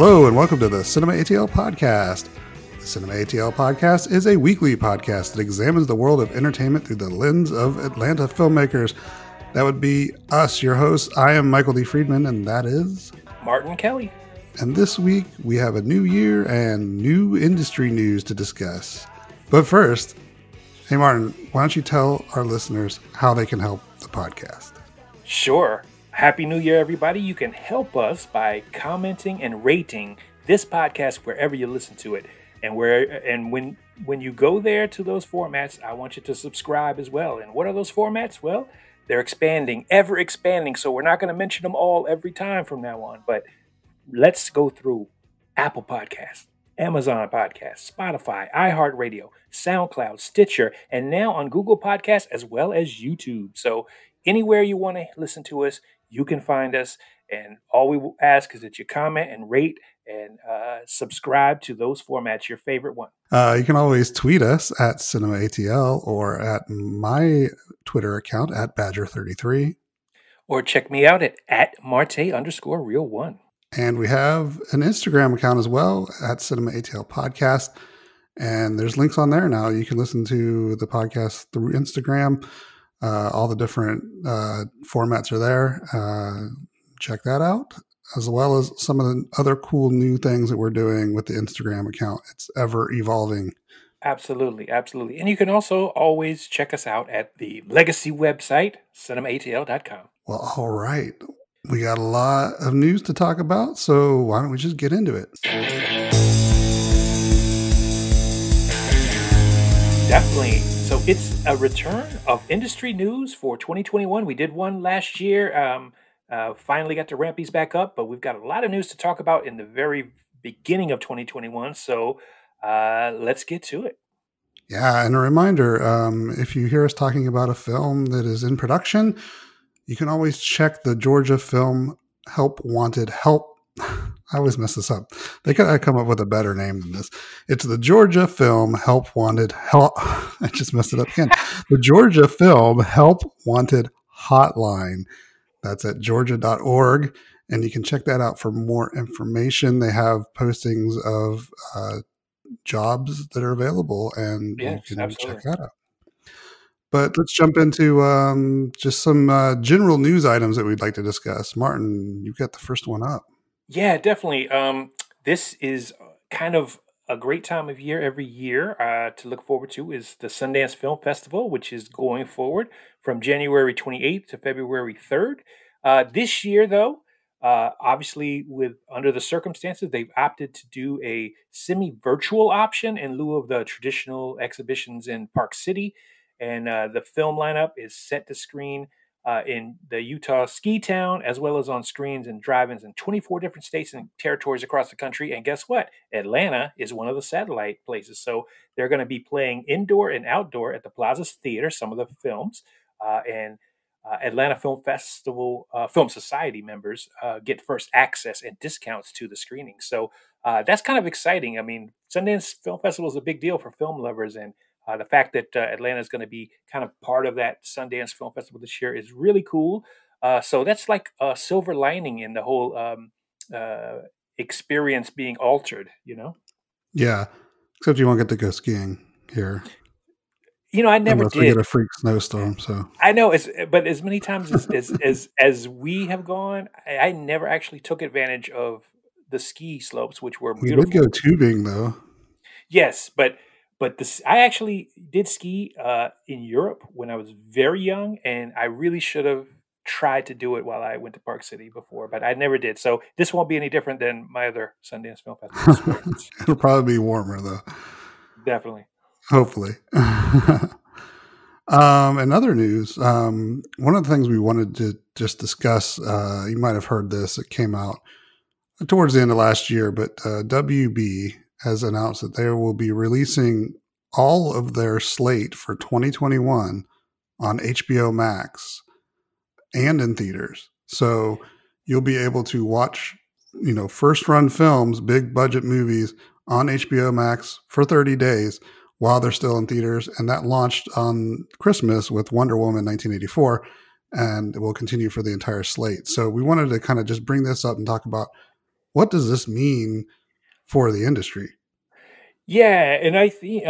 Hello and welcome to the Cinema ATL podcast. The Cinema ATL podcast is a weekly podcast that examines the world of entertainment through the lens of Atlanta filmmakers. That would be us, your hosts. I am Michael D. Friedman, and that is Martin Kelly. And this week we have a new year and new industry news to discuss. But first, hey Martin, why don't you tell our listeners how they can help the podcast? Sure. Happy New Year, everybody. You can help us by commenting and rating this podcast wherever you listen to it. And when you go there to those formats, I want you to subscribe as well. And what are those formats? Well, they're expanding, ever expanding. So we're not going to mention them all every time from now on. But let's go through Apple Podcasts, Amazon Podcasts, Spotify, iHeartRadio, SoundCloud, Stitcher, and now on Google Podcasts as well as YouTube. So anywhere you want to listen to us, you can find us. And all we will ask is that you comment and rate and subscribe to those formats, your favorite one. You can always tweet us at CinemaATL or at my Twitter account at Badger33. Or check me out at Marte_Real1. And we have an Instagram account as well at CinemaATL Podcast. And there's links on there now. You can listen to the podcast through Instagram. All the different formats are there. Check that out, as well as some of the other cool new things that we're doing with the Instagram account. It's ever evolving. Absolutely, absolutely. And you can also always check us out at the legacy website, cinemaatl.com. Well, all right. We got a lot of news to talk about, so why don't we just get into it? Definitely. So it's a return of industry news for 2021. We did one last year. Finally got to ramp these back up, but we've got a lot of news to talk about in the very beginning of 2021. So let's get to it. Yeah, and a reminder, if you hear us talking about a film that is in production, you can always check the Georgia Film Help Wanted Help. I always mess this up. They could have come up with a better name than this. It's the Georgia Film Help Wanted Help. I just messed it up again. The Georgia Film Help Wanted Hotline. That's at georgia.org. And you can check that out for more information. They have postings of jobs that are available, and Yes, you can absolutely. check that out. But let's jump into just some general news items that we'd like to discuss. Martin, you've got the first one up. Yeah, definitely. This is kind of a great time of year every year to look forward to is the Sundance Film Festival, which is going forward from January 28th to February 3rd. This year, though, obviously under the circumstances, they've opted to do a semi-virtual option in lieu of the traditional exhibitions in Park City. And the film lineup is set to screen in the Utah ski town, as well as on screens and drive-ins in 24 different states and territories across the country. And guess what? Atlanta is one of the satellite places. So they're going to be playing indoor and outdoor at the Plaza Theater, some of the films. And Atlanta Film Festival Film Society members get first access and discounts to the screening. So that's kind of exciting. I mean, Sundance Film Festival is a big deal for film lovers, and the fact that Atlanta is going to be kind of part of that Sundance Film Festival this year is really cool. So that's like a silver lining in the whole experience being altered, you know? Yeah, except you won't get to go skiing here. You know, I never Unless did. we get a freak snowstorm. So I know, but as many times as we have gone, I never actually took advantage of the ski slopes, which were beautiful. We did go tubing, though. Yes, but I actually did ski in Europe when I was very young, and I really should have tried to do it while I went to Park City before, but I never did. So this won't be any different than my other Sundance Film Festival experience. It'll probably be warmer, though. Definitely. Hopefully. In other news, one of the things we wanted to just discuss, you might have heard this, it came out towards the end of last year, but WB has announced that they will be releasing all of their slate for 2021 on HBO Max and in theaters. So you'll be able to watch, first run films, big budget movies on HBO Max for 30 days while they're still in theaters. And that launched on Christmas with Wonder Woman 1984, and it will continue for the entire slate. So we wanted to kind of just bring this up and talk about what does this mean for the industry? Yeah, and I think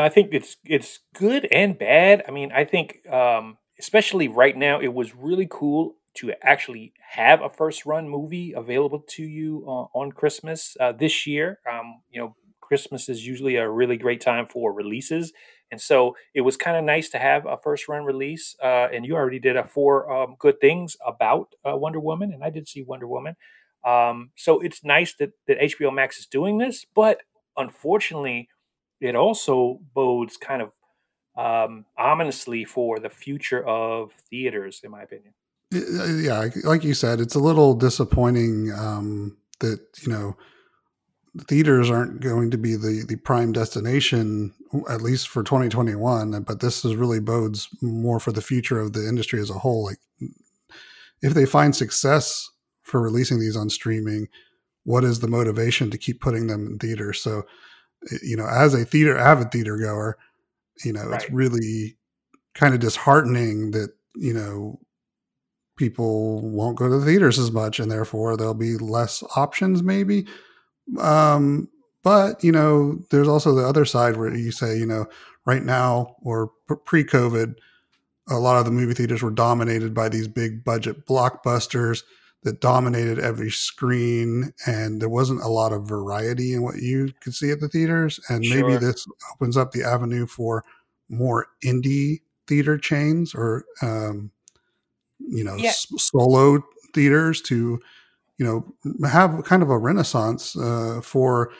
it's good and bad. I mean, I think especially right now, it was really cool to actually have a first run movie available to you on Christmas this year. Christmas is usually a really great time for releases, and so it was kind of nice to have a first run release. And you already did a four good things about Wonder Woman, and I did see Wonder Woman. So it's nice that HBO Max is doing this, but unfortunately it also bodes kind of ominously for the future of theaters, in my opinion. Yeah, like you said, it's a little disappointing that theaters aren't going to be the prime destination, at least for 2021. But this is really bodes more for the future of the industry as a whole. Like, if they find success for releasing these on streaming, what is the motivation to keep putting them in theaters? So, as a theater avid theater goer, it's Right. really kind of disheartening that people won't go to the theaters as much, and therefore there'll be less options, maybe. Um, but there's also the other side where you say, right now or pre-COVID, a lot of the movie theaters were dominated by these big budget blockbusters that dominated every screen, and there wasn't a lot of variety in what you could see at the theaters. And maybe Sure. this opens up the avenue for more indie theater chains, or Yeah. solo theaters to have kind of a renaissance for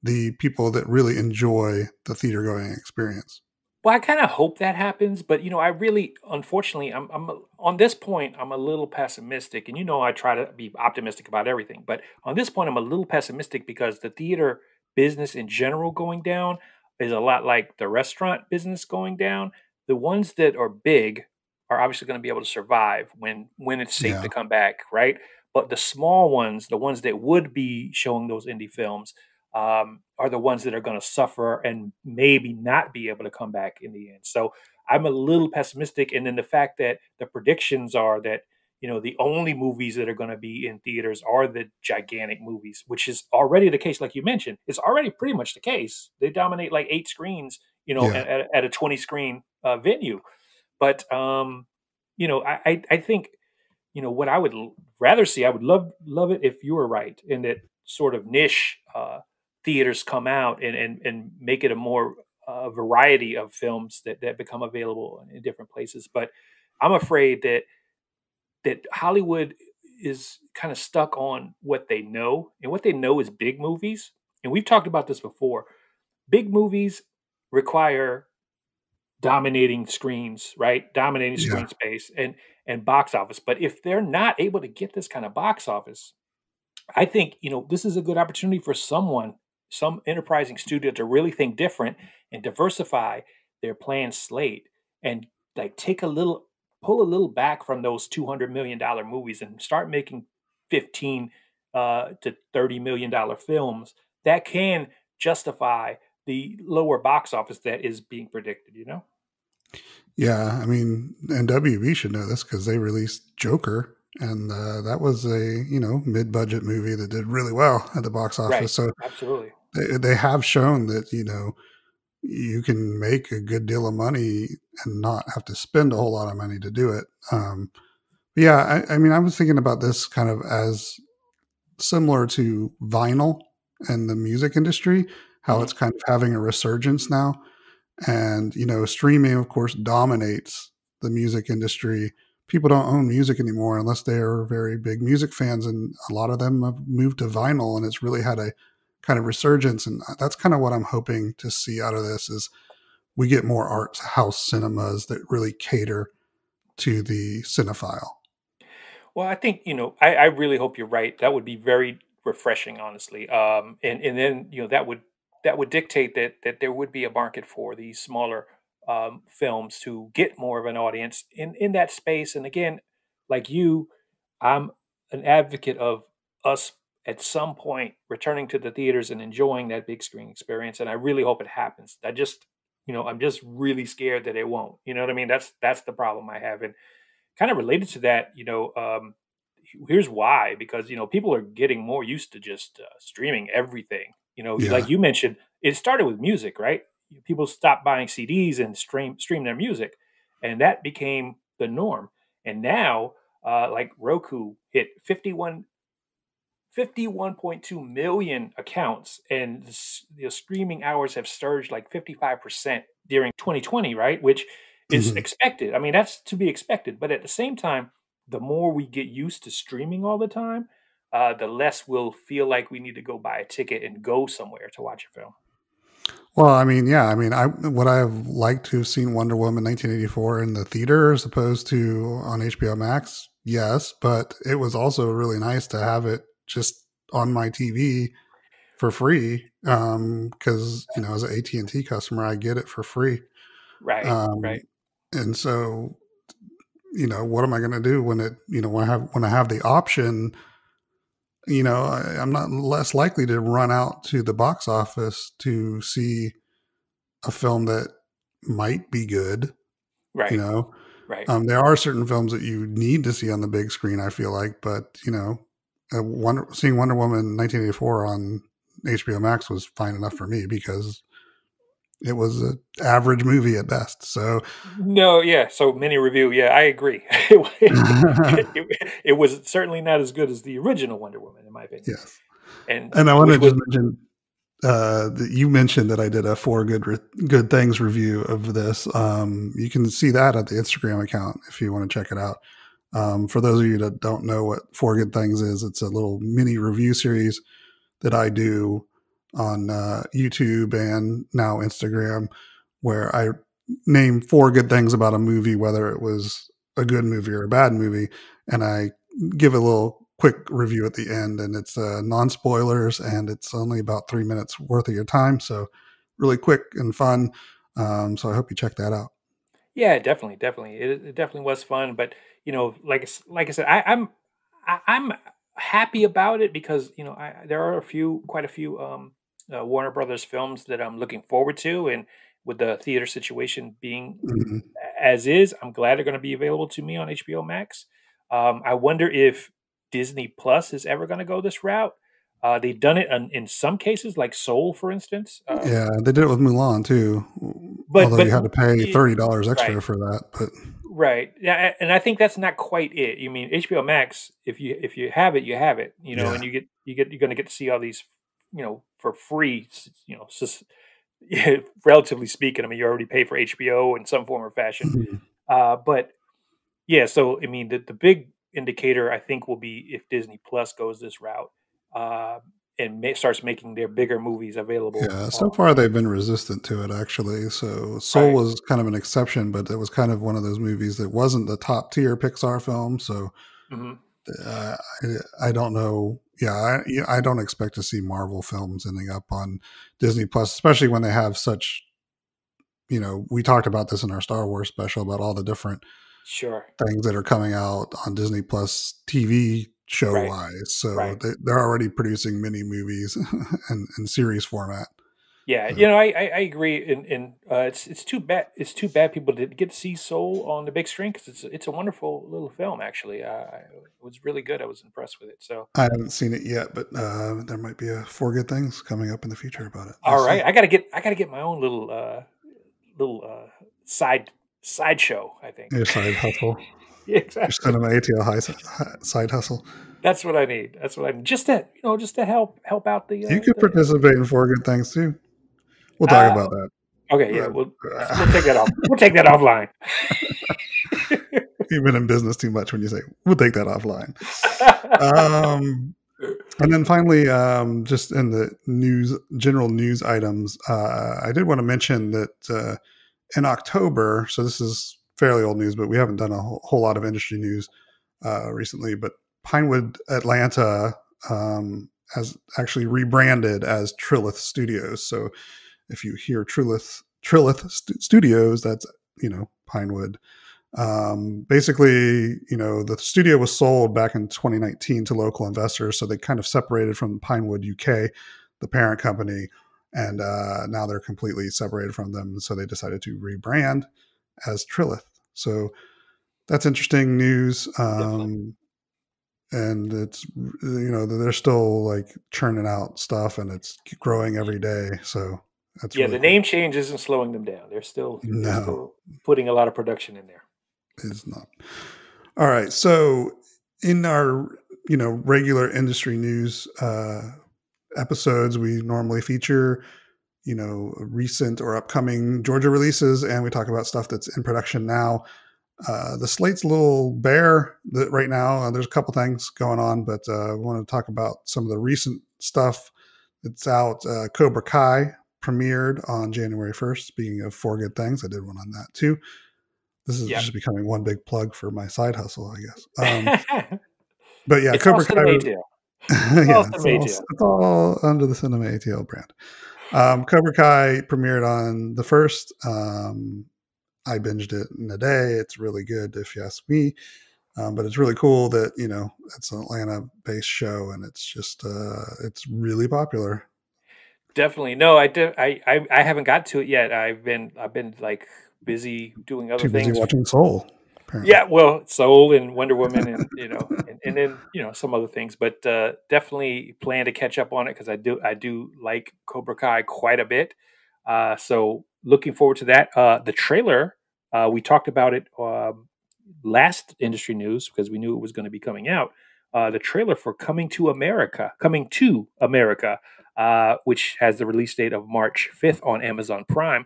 the people that really enjoy the theater going experience. Well, I kind of hope that happens, but I really, unfortunately, on this point, I'm a little pessimistic, and I try to be optimistic about everything, but on this point, I'm a little pessimistic because the theater business in general going down is a lot like the restaurant business going down. The ones that are big are obviously going to be able to survive when it's safe Yeah, to come back, right? But the small ones, the ones that would be showing those indie films, are the ones that are going to suffer and maybe not be able to come back in the end. So I'm a little pessimistic. And then the fact that the predictions are that, the only movies that are going to be in theaters are the gigantic movies, which is already the case. Like you mentioned, it's already pretty much the case. They dominate like 8 screens, yeah, at a 20 screen venue. But, I think what I would rather see, I would love it if you were right in that sort of niche theaters come out and make it a more variety of films that become available in different places. But I'm afraid that Hollywood is kind of stuck on what they know, and what they know is big movies. And we've talked about this before. Big movies require dominating screens, right? Dominating yeah, screen space and box office. But if they're not able to get this kind of box office, I think, this is a good opportunity for some enterprising studio to really think different and diversify their planned slate and like pull a little back from those $200 million movies and start making 15 to $30 million films that can justify the lower box office that is being predicted. yeah. I mean, and WB should know this because they released Joker, and that was a mid-budget movie that did really well at the box Right. office. So Absolutely. they have shown that you can make a good deal of money and not have to spend a whole lot of money to do it. But yeah, I mean, I was thinking about this kind of as similar to vinyl and the music industry, how Mhm. it's kind of having a resurgence now. And, streaming, of course, dominates the music industry. People don't own music anymore unless they are very big music fans. And a lot of them have moved to vinyl, and it's really had a kind of resurgence. And that's kind of what I'm hoping to see out of this is we get more art house cinemas that really cater to the cinephile. Well, I think, I really hope you're right. That would be very refreshing, honestly. And then, that would dictate that there would be a market for these smaller films to get more of an audience in that space. And again, like you, I'm an advocate of us at some point returning to the theaters and enjoying that big screen experience. And I really hope it happens. I'm just really scared that it won't. You know what I mean? That's the problem I have. And kind of related to that, here's why, because people are getting more used to just streaming everything. Yeah. Like you mentioned, it started with music, right? People stopped buying CDs and stream their music, and that became the norm. And now, like Roku hit 51.2 million accounts, and the streaming hours have surged like 55% during 2020, right? Which is Hmm. expected. I mean, that's to be expected. But at the same time, the more we get used to streaming all the time, the less we'll feel like we need to go buy a ticket and go somewhere to watch a film. Well, I mean, yeah, I mean, I would I have liked to have seen Wonder Woman 1984 in the theater as opposed to on HBO Max? Yes, but it was also really nice to have it just on my TV for free because as an AT&T customer, I get it for free. Right, Um, right, and so, what am I going to do when when I have the option? I'm not less likely to run out to the box office to see a film that might be good. You right, know, right. there are certain films that you need to see on the big screen. I feel like, but seeing Wonder Woman 1984 on HBO Max was fine enough for me because it was an average movie at best. So, No, yeah. So mini review. Yeah, I agree. It was certainly not as good as the original Wonder Woman, in my opinion, yes. and And I want to which was just mention that you mentioned that I did a four good things review of this. You can see that at the Instagram account if you want to check it out. For those of you that don't know what Four Good Things is, it's a little mini review series that I do on YouTube and now Instagram, where I name four good things about a movie, whether it was a good movie or a bad movie, and I give a little quick review at the end. And it's non spoilers, and it's only about 3 minutes worth of your time, so really quick and fun. So I hope you check that out. yeah, definitely, definitely. It definitely was fun, but like I said, I'm happy about it because there are quite a few Warner Brothers films that I'm looking forward to, and with the theater situation being Mhm. as is, I'm glad they're going to be available to me on HBO Max. I wonder if Disney Plus is ever going to go this route. They've done it in some cases, like Soul, for instance. Yeah, they did it with Mulan too, But although you but had to pay it, $30 right, extra for that. But right, yeah, and I think that's not quite it. You mean HBO Max? If you have it, you have it. yeah, And you're going to get to see all these, for free. Yeah, relatively speaking. I mean, you already pay for HBO in some form or fashion. Mhm. But yeah, so I mean, the big indicator I think will be if Disney Plus goes this route, uh, and starts making their bigger movies available. Yeah, so far they've been resistant to it actually. So Soul Right. was kind of an exception, but it was kind of one of those movies that wasn't the top tier Pixar film. So Hmm. I don't know. I don't expect to see Marvel films ending up on Disney Plus, especially when they have such. We talked about this in our Star Wars special about all the different Sure. things that are coming out on Disney Plus TV show Right. wise. So Right. they're already producing mini movies and in series format. Yeah. So I agree. And it's too bad. It's too bad people didn't get to see Soul on the big screen because it's a wonderful little film. Actually, it was really good. I was impressed with it. So, I haven't seen it yet, but there might be a four good things coming up in the future about it. We'll all see. right, I gotta get my own little sideshow. I think. Your side hustle, Yeah, your exactly. cinema ATL side hustle. That's what I need. That's what I need. Just to help out You could the. participate in four good things too. We'll talk Uh, about that. okay, yeah, we'll take that off. We'll take that offline. You've been in business too much when you say we'll take that offline. Um, and then finally, just in the general news items, I did want to mention that in October, so this is fairly old news, but we haven't done a whole lot of industry news recently. But Pinewood Atlanta has actually rebranded as Trilith Studios. So if you hear Trilith Studios, that's Pinewood. Basically, the studio was sold back in 2019 to local investors, so they kind of separated from Pinewood UK, the parent company, and now they're completely separated from them. So they decided to rebrand as Trilith. So that's interesting news. Definitely. and it's they're still like churning out stuff, and it's growing every day. So that's Yeah, really the cool. name change isn't slowing them down. They're No, still putting a lot of production in there. it's not. All right. So in our regular industry news episodes, we normally feature recent or upcoming Georgia releases, and we talk about stuff that's in production now. The slate's a little bare right now. There's a couple things going on, but I want to talk about some of the recent stuff that's out. Cobra Kai premiered on January 1st. Speaking of four good things, I did one on that too. This is Yep. just becoming one big plug for my side hustle, I guess. But yeah, It's all Cobra Kai. Cinema ATL. It's all Yeah, Cinema ATL. it's all under the Cinema ATL brand. Cobra Kai premiered on the first. I binged it in a day. It's really good, if you ask me. But it's really cool that it's an Atlanta-based show, and it's just it's really popular. Definitely. No, I did. I haven't got to it yet. I've been like busy doing other Too busy things. watching Soul, apparently. Yeah, well, Soul and Wonder Woman, and and then some other things. But definitely plan to catch up on it because I do like Cobra Kai quite a bit. So looking forward to that. The trailer, we talked about it last industry news because we knew it was going to be coming out. The trailer for Coming to America, which has the release date of March 5th on Amazon Prime.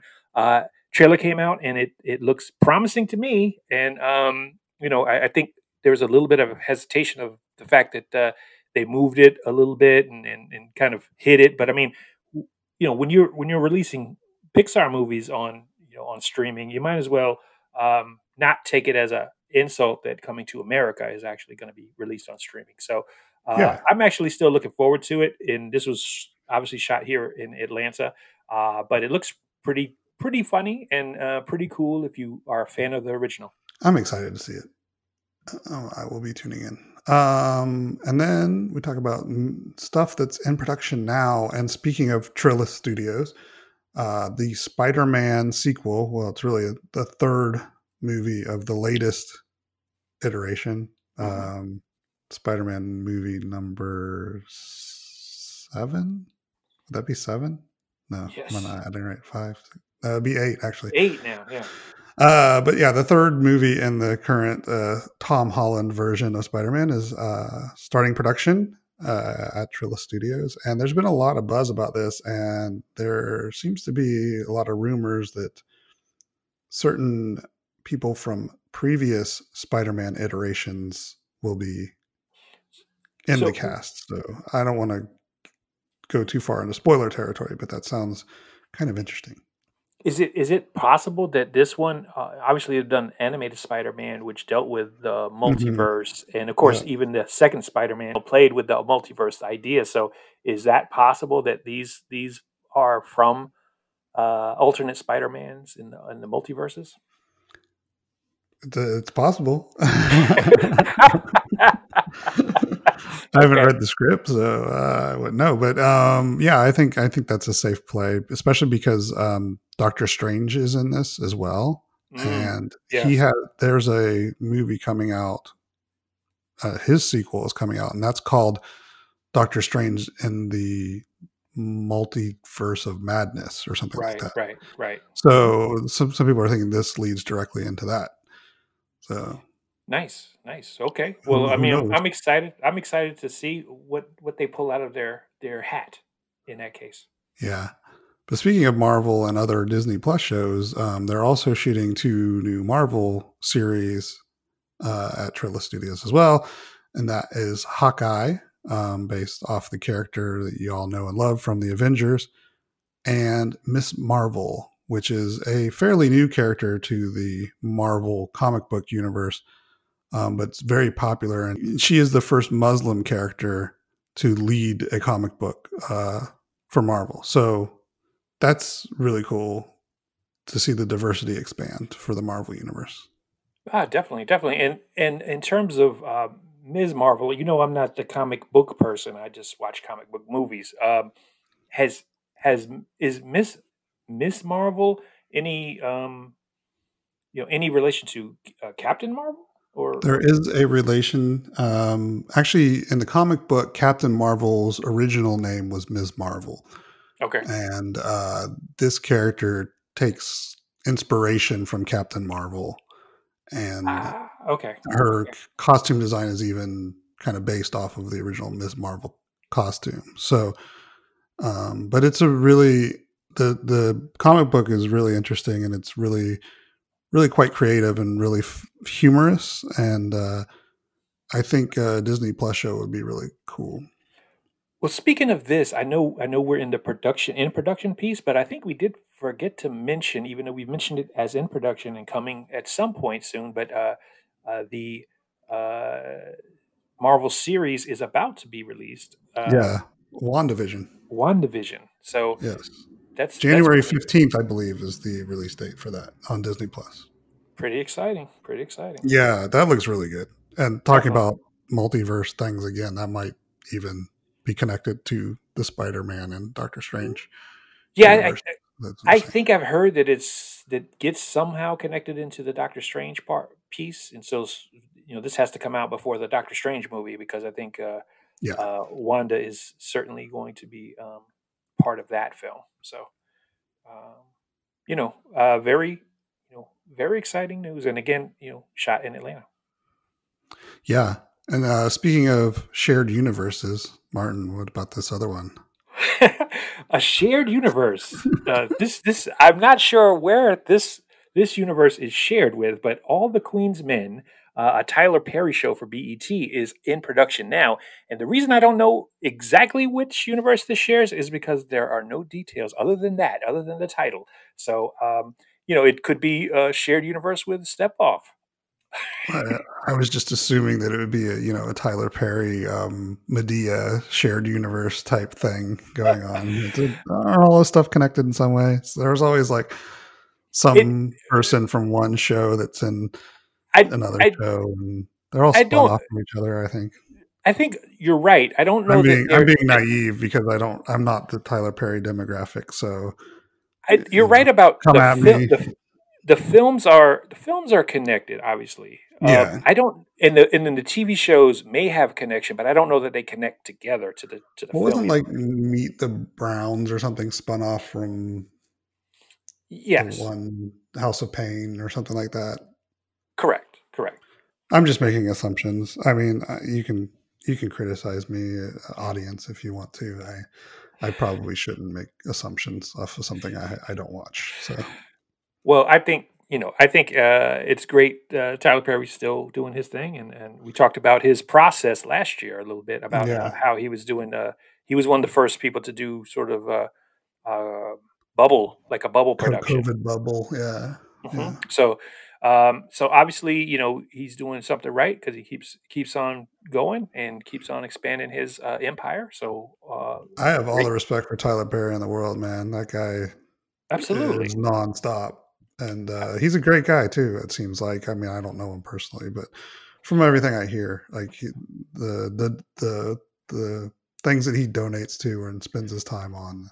Trailer came out and it looks promising to me. And I think there was a little bit of hesitation of the fact that they moved it a little bit and kind of hid it. But I mean, when you're releasing Pixar movies on on streaming, you might as well not take it as a insult that Coming to America is actually going to be released on streaming. So Yeah, I'm actually still looking forward to it. And this was obviously shot here in Atlanta, but it looks pretty funny and pretty cool if you are a fan of the original. I'm excited to see it. I will be tuning in. And then we talk about stuff that's in production now. And speaking of Trillis Studios, the Spider-Man sequel. Well, it's really the third movie of the latest iteration. Hmm. Spider-Man movie number 7. Would that be 7? No, I'm Yes, not adding right. 5. That'd be 8 actually. 8 now. Yeah, But yeah, the third movie in the current Tom Holland version of Spider-Man is starting production at Trilla Studios, and there's been a lot of buzz about this, and there seems to be a lot of rumors that certain people from previous Spider-Man iterations will be in the so cast. So I don't want to go too far into spoiler territory, but that sounds kind of interesting. is it possible that this one, obviously they've done animated Spider-Man, which dealt with the Hmm. multiverse, and of Yeah, course even the second Spider-Man played with the multiverse idea. So is that possible that these are from alternate Spider-Mans in the multiverses? it's possible. I haven't Okay. read the script, so I wouldn't know. But yeah, I think that's a safe play, especially because Doctor Strange is in this as well, Mm, and he yes. had there's a movie coming out. His sequel is coming out, and that's called Doctor Strange in the Multiverse of Madness or something like Right, that. right, right. Okay. So some people are thinking this leads directly into that. So Nice, nice. Okay. Well, I who mean, knows? I'm excited. I'm excited to see what they pull out of their hat in that case. Yeah. But speaking of Marvel and other Disney Plus shows, they're also shooting 2 new Marvel series at Trilla Studios as well, and that is Hawkeye, based off the character that you all know and love from the Avengers, and Miss Marvel, which is a fairly new character to the Marvel comic book universe, but it's very popular, and she is the first Muslim character to lead a comic book for Marvel. So that's really cool to see the diversity expand for the Marvel universe. Definitely, definitely. And in terms of Ms. Marvel, I'm not the comic book person. I just watch comic book movies. Has has is Miss Marvel any any relation to Captain Marvel There is a relation. Actually, in the comic book, Captain Marvel's original name was Ms. Marvel. Okay. And this character takes inspiration from Captain Marvel. And Ah, okay. her Okay. costume design is even kind of based off of the original Ms. Marvel costume. So, but it's a really, the comic book is really interesting, and it's really quite creative and really humorous. And I think Disney Plus show would be really cool. Well, speaking of this, I know we're in the production piece, but I think we did forget to mention, even though we mentioned it as in production and coming at some point soon, but the uh, Marvel series is about to be released. Yeah, WandaVision. WandaVision. So Yes, that's January 15th, I believe, is the release date for that on Disney Plus. pretty exciting. Pretty exciting. Yeah, that looks really good. And talking Definitely. about multiverse things again, that might even be connected to the Spider-Man and Doctor Strange Yeah, universe. That's I interesting. think I've heard that that gets somehow connected into the Doctor Strange part piece, and so this has to come out before the Doctor Strange movie because I think Yeah, Wanda is certainly going to be part of that film. So um, very very exciting news, and again, shot in Atlanta. yeah. And speaking of shared universes, Martin, what about this other one? A shared universe. This I'm not sure where this universe is shared with, but All the Queen's Men, a Tyler Perry show for BET, is in production now. And the reason I don't know exactly which universe this shares is because there are no details other than that, other than the title. So it could be a shared universe with Step Off. I, I was just assuming that it would be a Tyler Perry Medea shared universe type thing going on. Are all this stuff connected in some way? So there's always like It some person from one show that's in I another I show, and they're all I spun don't off from each other. I think I think you're right. I don't I'm know that being I'm they're being naive because I'm not the Tyler Perry demographic. So you're right about come at me. the films are connected, obviously. Yeah, I don't, and then the TV shows may have connection, but I don't know that they connect together to the what film wasn't like universe. Meet the Browns or something spun off from the Yes, one House of Pain or something like that? correct, correct. I'm just making assumptions. I mean, you can criticize me, audience, if you want to. I probably shouldn't make assumptions off of something I don't watch. So Well, I think it's great. Tyler Perry's still doing his thing, and we talked about his process last year a little bit about yeah, how he was doing. He was one of the first people to do sort of uh, bubble, like a bubble production. COVID bubble. Yeah, yeah. So obviously, he's doing something right because he keeps on going and keeps on expanding his empire. So I have all the great, respect for Tyler Perry in the world, man. That guy absolutely. is nonstop, and he's a great guy too. It seems like. I mean, I don't know him personally, but from everything I hear, like the things that he donates to and spends his time on.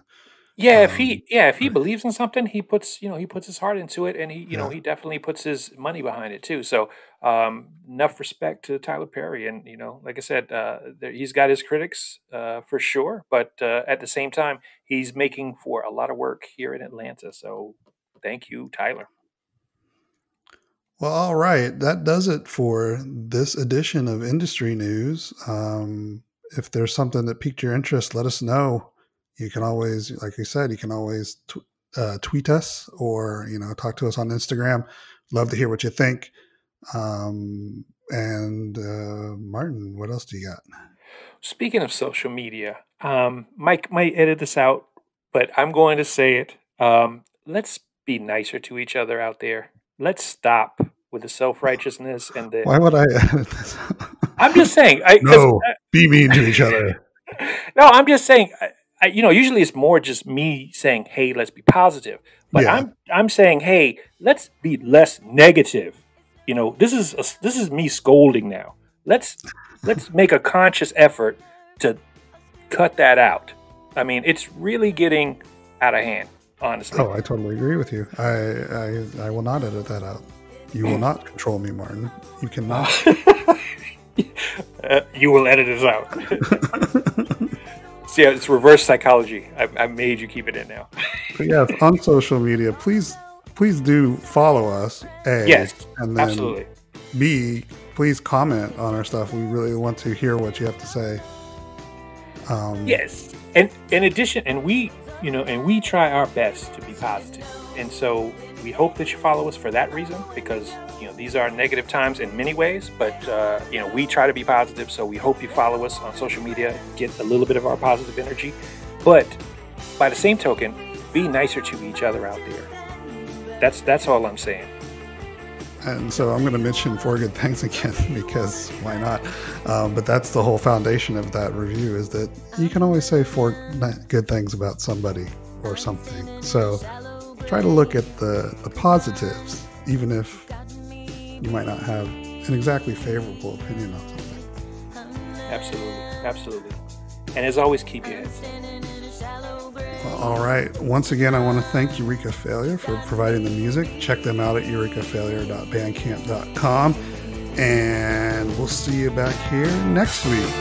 Yeah, if Um, he believes in something, he puts his heart into it, and he you know yeah, he definitely puts his money behind it too. So enough respect to Tyler Perry, and like I said, he's got his critics for sure, but at the same time, he's making for a lot of work here in Atlanta. So thank you, Tyler. well, all right. That does it for this edition of Industry News. If there's something that piqued your interest, let us know. You can always, like I said, you can always tweet us or talk to us on Instagram. Love to hear what you think. And Martin, what else do you got? Speaking of social media, Mike might edit this out, but I'm going to say it. Let's be nicer to each other out there. Let's stop with the self righteousness and the. Why would I edit this? I'm just saying, because No, be mean to each other. no, I'm just saying. Usually it's more just me saying, "Hey, let's be positive," but Yeah. I'm saying, "Hey, let's be less negative." This is me scolding now. Let's make a conscious effort to cut that out. I mean, it's really getting out of hand, honestly. Oh, I totally agree with you. I will not edit that out. You will not control me, Martin. You cannot. You will edit us out. See, it's reverse psychology. I made you keep it in now. But yes, on social media, please do follow us. A, Yes, and then absolutely. B, please comment on our stuff. We really want to hear what you have to say. Yes, and in addition, and we try our best to be positive, and so we hope that you follow us for that reason, because these are negative times in many ways, but we try to be positive, so we hope you follow us on social media, get a little bit of our positive energy, but by the same token, be nicer to each other out there. That's all I'm saying. And so I'm going to mention Four Good Things again, because why not? But that's the whole foundation of that review, is that you can always say four good things about somebody or something. So try to look at the positives, even if you might not have an exactly favorable opinion on something. Absolutely. And as always, keep your heads up. All right. Once again, I want to thank Eureka Failure for providing the music. Check them out at eurekafailure.bandcamp.com. And we'll see you back here next week.